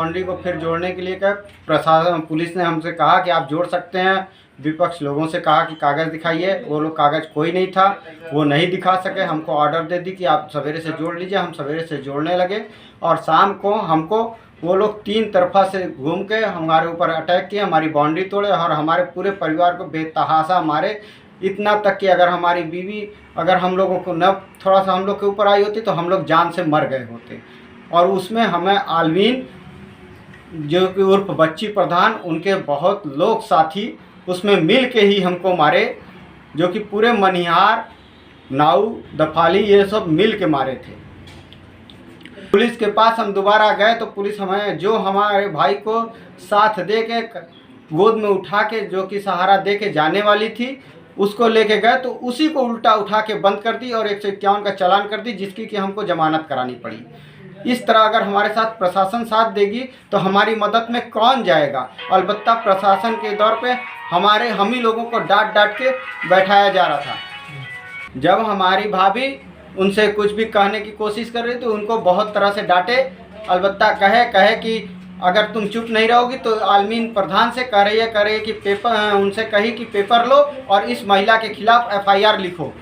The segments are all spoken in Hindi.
बाउंड्री को फिर जोड़ने के लिए क्या प्रशासन पुलिस ने हमसे कहा कि आप जोड़ सकते हैं। विपक्ष लोगों से कहा कि कागज़ दिखाइए, वो लोग कागज़ कोई नहीं था, वो नहीं दिखा सके। हमको ऑर्डर दे दी कि आप सवेरे से जोड़ लीजिए। हम सवेरे से जोड़ने लगे और शाम को हमको वो लोग 3 तरफा से घूम के हमारे ऊपर अटैक किए, हमारी बाउंड्री तोड़े और हमारे पूरे परिवार को बेतहाशा मारे। इतना तक कि अगर हमारी बीवी अगर हम लोगों को न थोड़ा सा हम लोग के ऊपर आई होती तो हम लोग जान से मर गए होते। और उसमें हमें आलमीन जो कि उर्फ बच्ची प्रधान, उनके बहुत लोग साथी उसमें मिल के ही हमको मारे, जो कि पूरे मनिहार नाऊ दफाली ये सब मिल के मारे थे। पुलिस के पास हम दोबारा गए तो पुलिस हमें जो हमारे भाई को साथ दे के गोद में उठा के जो कि सहारा दे के जाने वाली थी उसको लेके गए तो उसी को उल्टा उठा के बंद कर दी और 151 का चालान कर दी, जिसकी कि हमको जमानत करानी पड़ी। इस तरह अगर हमारे साथ प्रशासन साथ देगी तो हमारी मदद में कौन जाएगा। अलबत्ता प्रशासन के दौर पे हम ही लोगों को डांट डांट के बैठाया जा रहा था। जब हमारी भाभी उनसे कुछ भी कहने की कोशिश कर रही थी उनको बहुत तरह से डांटे। अलबत्ता कहे कि अगर तुम चुप नहीं रहोगी तो आलमीन प्रधान से कह रही है कि पेपर उनसे कही कि पेपर लो और इस महिला के खिलाफ FIR लिखो,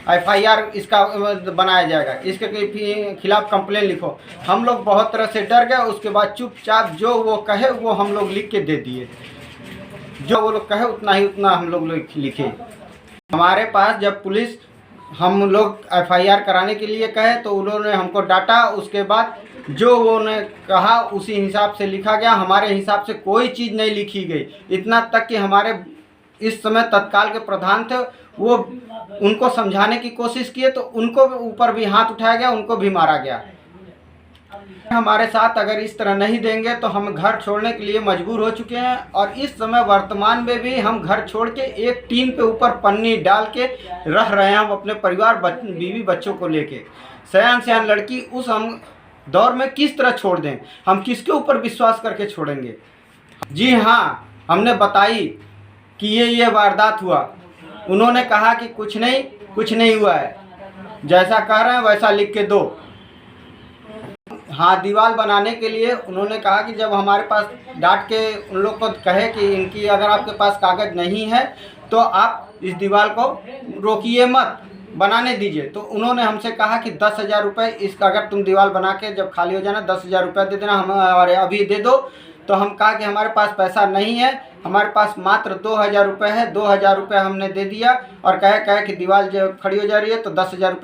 FIR इसका बनाया जाएगा, इसके खिलाफ कंप्लेन लिखो। हम लोग बहुत तरह से डर गए। उसके बाद चुपचाप जो वो कहे वो हम लोग लिख के दे दिए, जो वो लोग कहे उतना हम लोग लिखे। हमारे पास जब पुलिस हम लोग FIR कराने के लिए कहे तो उन्होंने हमको डांटा। उसके बाद जो उन्होंने कहा उसी हिसाब से लिखा गया, हमारे हिसाब से कोई चीज़ नहीं लिखी गई। इतना तक कि हमारे इस समय तत्काल के प्रधान थे, वो उनको समझाने की कोशिश किए तो उनको ऊपर भी हाथ उठाया गया, उनको भी मारा गया। हमारे साथ अगर इस तरह नहीं देंगे तो हम घर छोड़ने के लिए मजबूर हो चुके हैं और इस समय वर्तमान में भी हम घर छोड़ के एक टीन पे ऊपर पन्नी डाल के रह रहे हैं। हम अपने परिवार बीवी बच्चों को लेके सयान लड़की उस हम दौर में किस तरह छोड़ दें, हम किसके ऊपर विश्वास करके छोड़ेंगे। जी हाँ, हमने बताई कि ये वारदात हुआ। उन्होंने कहा कि कुछ नहीं हुआ है, जैसा कह रहे हैं वैसा लिख के दो। हाँ, दीवार बनाने के लिए उन्होंने कहा कि जब हमारे पास डांट के उन लोग को कहे कि इनकी अगर आपके पास कागज़ नहीं है तो आप इस दीवार को रोकिए मत, बनाने दीजिए। तो उन्होंने हमसे कहा कि 10,000 रुपये इसका अगर तुम दीवार बना के जब खाली हो जाना 10,000 रुपये दे देना, हमारे अभी दे दो। तो हम कहा कि हमारे पास पैसा नहीं है, हमारे पास मात्र 2,000 रुपये है। 2,000 रुपये हमने दे दिया और कहे कि दीवार जब खड़ी हो जा रही है तो 10,000 रुपये